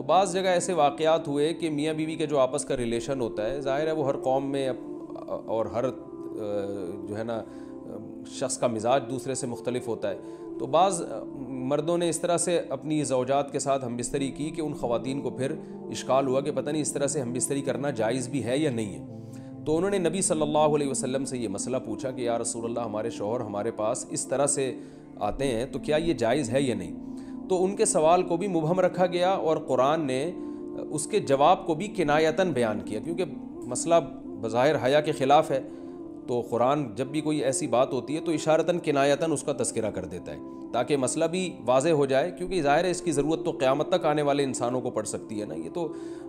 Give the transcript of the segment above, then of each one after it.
تو بعض جگہ ایسے واقعات ہوئے کہ میاں بیوی کے جو آپس کا ریلیشن ہوتا ہے، ظاہر ہے وہ ہر قوم میں اور ہر جو ہے نا شخص کا مزاج دوسرے سے مختلف ہوتا ہے، تو بعض مردوں نے اس طرح سے اپنی زوجات کے ساتھ ہم بستری کی کہ ان خواتین کو پھر اشکال ہوا کہ پتہ نہیں اس طرح سے ہم بستری کرنا جائز بھی ہے یا نہیں ہے، تو انہوں نے نبی صلی اللہ علیہ وسلم سے یہ مسئلہ پوچھا کہ یا رسول اللہ ہمارے شوہر ہمارے پاس اس طرح سے آتے ہیں تو کیا یہ جائز ہے یا نہیں؟ تو ان کے سوال کو بھی مبہم رکھا گیا اور قرآن نے اس کے جواب کو بھی کنایتاً بیان کیا، کیونکہ مسئلہ بظاہر حیا کے خلاف ہے، تو قرآن جب بھی کوئی ایسی بات ہوتی ہے تو اشارتاً کنایتاً اس کا تذکرہ کر دیتا ہے تاکہ مسئلہ بھی واضح ہو جائے، کیونکہ ظاہر ہے اس کی ضرورت تو قیامت تک آنے والے انسانوں کو پڑ سکتی ہے نا، یہ تو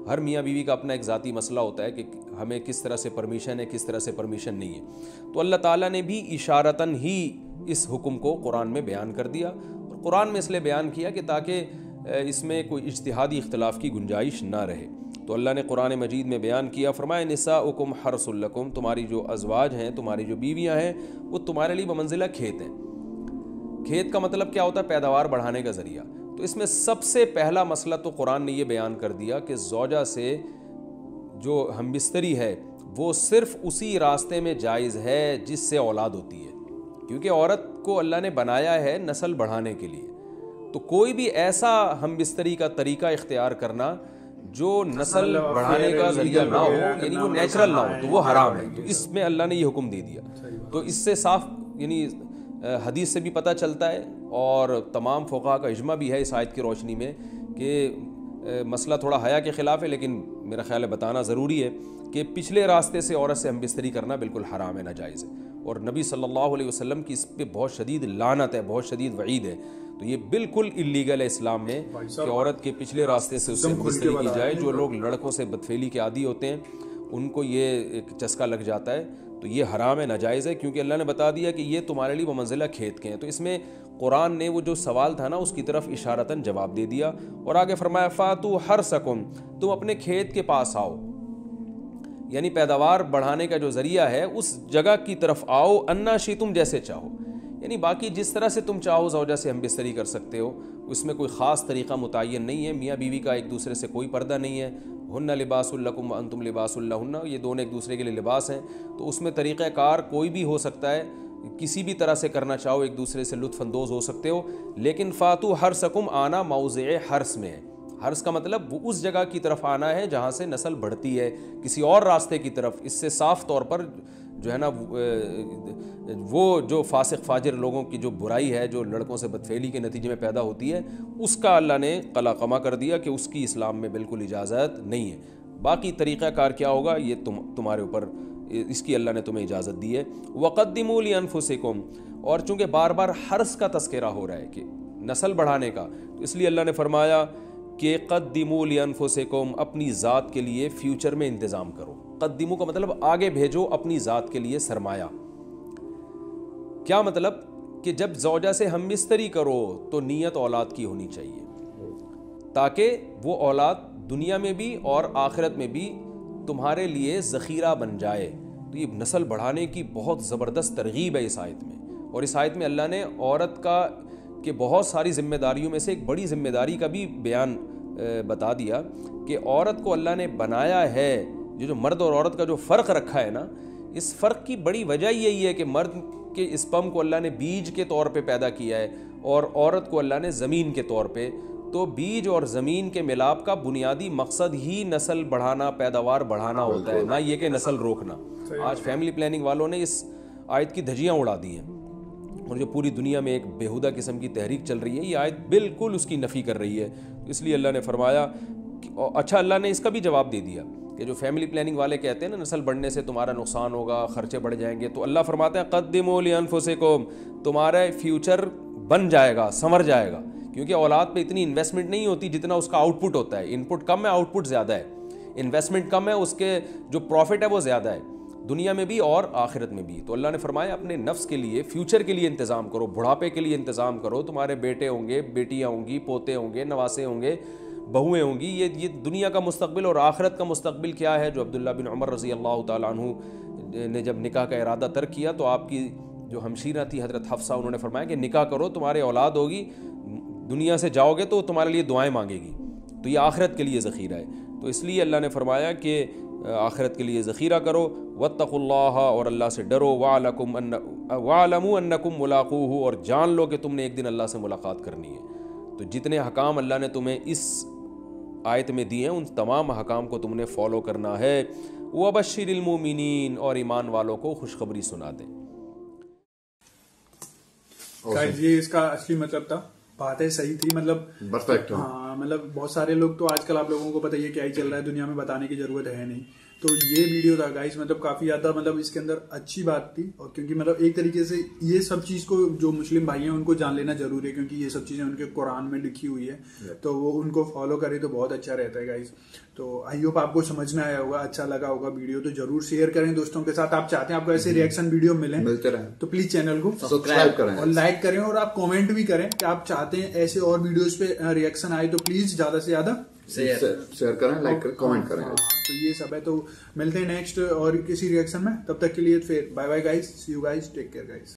ہر میاں بیوی کا اپنا ایک ذاتی مسئلہ ہوتا ہے کہ ہمیں کس طرح سے پرمیشن ہے، کس طرح سے پرمیشن نہیں ہے، تو اللہ تعالیٰ نے بھی اشارتاً ہی اس حکم کو قرآن میں بیان کر دیا، اور قرآن میں اس لیے بیان کیا کہ تاکہ اس میں کوئی اجتہادی اختلاف کی گنجائش نہ رہے۔ تو اللہ نے قرآن مجید میں بیان کیا، فرمایا نساؤکم حرث لکم، تمہاری جو ازواج ہیں، تمہاری جو بیویاں ہیں، وہ تمہارے لیے بمنزلہ کھیت ہیں۔ کھیت کا مطلب کیا ہوتا ہے؟ پیداوار بڑھانے کا ذریعہ۔ تو اس میں سب سے پہلا مسئلہ تو قرآن نے یہ بیان کر دیا کہ زوجہ سے جو ہم بستری ہے وہ صرف اسی راستے میں جائز ہے جس سے اولاد ہوتی ہے، کیونکہ عورت کو اللہ نے بنایا ہے نسل بڑھانے کے لیے، تو کوئی بھی ایسا ہم بستری کا طریقہ اختیار کرنا جو نسل بڑھانے کا ذریعہ نہ ہو، یعنی وہ نیچرل نہ ہو، تو وہ حرام ہے، تو اس میں اللہ نے یہ حکم دے دیا۔ تو اس سے صاف یعنی حدیث سے بھی پتہ چلتا ہے اور تمام فقہاء کا اجماع بھی ہے اس آیت کی روشنی میں کہ مسئلہ تھوڑا حیا کے خلاف ہے، لیکن میرا خیال ہے بتانا ضروری ہے کہ پچھلے راستے سے عورت سے ہم بستری کرنا بالکل حرام ہے، ناجائز ہے، اور نبی صلی اللہ علیہ وسلم کی اس پہ بہت شدید لعنت ہے، بہت شدید وعید ہے، تو یہ بالکل اللیگل ہے اسلام میں کہ عورت کے پچھلے راستے سے اس سے ہم بستری کی جائے۔ جو لوگ لڑکوں سے بدفعلی کے عادی ہوتے ہیں ان کو یہ ایک چسکا لگ جاتا ہے، تو یہ حرام ہے، ناجائز ہے، کیونکہ اللہ نے بتا دیا کہ یہ تمہارے لیے بمنزلہ کھیت کے ہیں۔ تو اس میں قرآن نے وہ جو سوال تھا نا اس کی طرف اشارتاً جواب دے دیا، اور آگے فرمایا فاتو حرثکم، تم اپنے کھیت کے پاس آؤ، یعنی پیداوار بڑھانے کا جو ذریعہ ہے اس جگہ کی طرف آؤ، انا شئتم، جیسے چاہو، یعنی باقی جس طرح سے تم چاہو زوجہ سے ہم بستری کر سکتے ہو، اس میں کوئی خاص طریقہ متعین نہیں ہے، میاں بیوی کا ایک دوسرے سے کوئی پردہ نہیں ہے، ہن لباس لکم وانتم لباس لہن، یہ دونوں ایک دوسرے کے لیے لباس ہیں، تو اس میں طریقہ کار کوئی بھی ہو سکتا ہے، کسی بھی طرح سے کرنا چاہو ایک دوسرے سے لطف اندوز ہو سکتے ہو، لیکن فاتو حرثکم آنا موضع حرث میں ہے۔ حرث کا مطلب وہ اس جگہ کی طرف آنا ہے جہاں سے نسل بڑھتی ہے، کسی اور راستے کی طرف، اس سے صاف طور پر جو ہے نا وہ جو فاسق فاجر لوگوں کی جو برائی ہے، جو لڑکوں سے بدفعلی کے نتیجے میں پیدا ہوتی ہے، اس کا اللہ نے قلع قمع کر دیا کہ اس کی اسلام میں بالکل اجازت نہیں ہے۔ باقی طریقہ کار کیا ہوگا یہ تمہارے اوپر، اس کی اللہ نے تمہیں اجازت دی ہے۔ وَقَدِّمُوا لِأَنفُسِكُمْ، اور چونکہ بار بار حرث کا تذکرہ ہو رہا ہے کہ نسل بڑھانے کا، تو اس لیے اللہ نے فرمایا کہ قدموا لانفسکم، اپنی ذات کے لیے فیوچر میں انتظام کرو۔ قدموا کا مطلب آگے بھیجو اپنی ذات کے لیے سرمایہ۔ کیا مطلب؟ کہ جب زوجہ سے ہم بستری کرو تو نیت اولاد کی ہونی چاہیے، تاکہ وہ اولاد دنیا میں بھی اور آخرت میں بھی تمہارے لیے ذخیرہ بن جائے۔ تو یہ نسل بڑھانے کی بہت زبردست ترغیب ہے اس آیت میں، اور اس آیت میں اللہ نے عورت کا کہ بہت ساری ذمہ داریوں میں سے ایک بڑی ذمہ داری کا بھی بیان بتا دیا کہ عورت کو اللہ نے بنایا ہے، جو مرد اور عورت کا جو فرق رکھا ہے نا، اس فرق کی بڑی وجہ یہی ہے کہ مرد کے اسپم کو اللہ نے بیج کے طور پہ پیدا کیا ہے اور عورت کو اللہ نے زمین کے طور پہ، تو بیج اور زمین کے ملاپ کا بنیادی مقصد ہی نسل بڑھانا، پیداوار بڑھانا ہوتا ہے، نہ یہ کہ نسل روکنا۔ آج فیملی پلاننگ والوں نے اس آیت کی دھجیاں اڑا دی ہیں، اور جو پوری دنیا میں ایک بیہودہ قسم کی تحریک چل رہی ہے، یہ آیت بالکل اس کی نفی کر رہی ہے۔ اس لیے اللہ نے فرمایا، اچھا اللہ نے اس کا بھی جواب دے دیا کہ جو فیملی پلاننگ والے کہتے ہیں نا نسل بڑھنے سے تمہارا نقصان ہوگا، خرچے بڑھ جائیں گے، تو اللہ فرماتا ہے قدموا لانفسکم، تمہارا فیوچر بن جائے گا، سنور جائے گا، کیونکہ اولاد پہ اتنی انویسٹمنٹ نہیں ہوتی جتنا اس کا آؤٹ پٹ ہوتا ہے۔ ان پٹ کم ہے، آؤٹ پٹ زیادہ ہے، انویسٹمنٹ کم ہے، اس کے جو پروفٹ ہے وہ زیادہ ہے، دنیا میں بھی اور آخرت میں بھی۔ تو اللہ نے فرمایا اپنے نفس کے لیے، فیوچر کے لیے انتظام کرو، بڑھاپے کے لیے انتظام کرو، تمہارے بیٹے ہوں گے، بیٹیاں ہوں گی، پوتے ہوں گے، نواسے ہوں گے، بہویں ہوں گی، یہ دنیا کا مستقبل اور آخرت کا مستقبل کیا ہے۔ جو عبداللہ بن عمر رضی اللہ تعالیٰ عنہ نے جب نکاح کا ارادہ ترک کیا تو آپ کی جو ہمشیرہ تھی حضرت حفصہ، انہوں نے فرمایا کہ نکاح کرو، تمہارے اولاد ہوگی، دنیا سے جاؤ گے تو تمہارے لیے دعائیں مانگے گی، تو یہ آخرت کے لیے ذخیرہ ہے. تو اس لیے اللہ نے فرمایا کہ آخرت کے لیے ذخیرہ کرو. واتقوا اللہ، اور اللہ سے ڈرو. واعلموا انکم ملاقوہ، اور جان لو کہ تم نے ایک دن اللہ سے ملاقات کرنی ہے. تو جتنے حکام اللہ نے تمہیں اس آیت میں دیے ہیں ان تمام حکام کو تم نے فالو کرنا ہے. وبشر المؤمنین، اور ایمان والوں کو خوشخبری سنا دیں. یہ اس کا اصلی مطلب تھا. باتیں صحیح تھی، مطلب پرفیکٹ. ہاں مطلب بہت سارے لوگ تو آج کل آپ لوگوں کو بتائیے کیا ہی چل رہا ہے دنیا میں، بتانے کی ضرورت ہے نہیں. تو یہ ویڈیو تھا گائز، مطلب کافی زیادہ مطلب اس کے اندر اچھی بات تھی. اور کیونکہ مطلب ایک طریقے سے یہ سب چیز کو جو مسلم بھائی ہیں ان کو جان لینا ضروری ہے، کیونکہ یہ سب چیزیں ان کے قرآن میں لکھی ہوئی ہے. تو وہ ان کو فالو کرے تو بہت اچھا رہتا ہے گائز. تو آئی ہوپ آپ کو سمجھ میں آیا ہوگا، اچھا لگا ہوگا ویڈیو. تو ضرور شیئر کریں دوستوں کے ساتھ. آپ چاہتے ہیں آپ کو ایسے ریئیکشن ویڈیو ملتے رہیں تو پلیز چینل کو سبسکرائب کریں اور لائک کریں. اور آپ کامنٹ بھی کریں کہ آپ چاہتے ہیں ایسے اور ویڈیوز پہ ریئیکشن آئے، تو پلیز زیادہ سے زیادہ شیئر کریں، لائک کریں، کامنٹ کریں. تو یہ سب ہے. تو ملتے ہیں نیکسٹ اور کسی ریئیکشن میں. تب تک کے لیے پھر bye bye guys. See you guys. Take care guys.